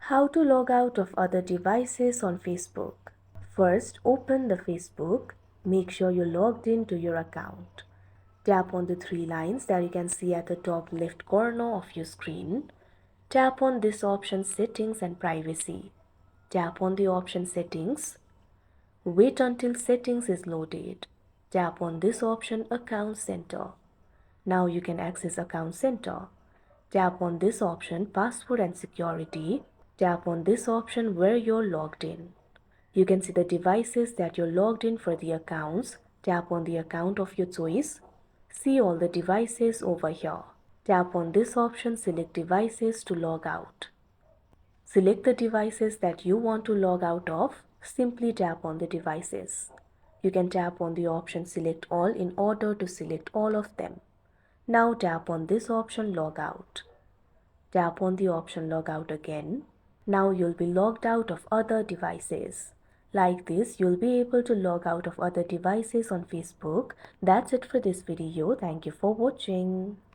How to log out of other devices on Facebook. First, open the Facebook. Make sure you're logged into your account. Tap on the three lines that you can see at the top left corner of your screen. Tap on this option Settings and Privacy. Tap on the option Settings. Wait until Settings is loaded. Tap on this option Account Center. Now you can access Account Center. Tap on this option Password and Security. Tap on this option where you're logged in. You can see the devices that you're logged in for the accounts. Tap on the account of your choice. See all the devices over here. Tap on this option Select Devices to log out. Select the devices that you want to log out of. Simply tap on the devices. You can tap on the option Select All in order to select all of them. Now tap on this option Log Out. Tap on the option Log Out again. Now you'll be logged out of other devices. Like this, you'll be able to log out of other devices on Facebook. That's it for this video. Thank you for watching.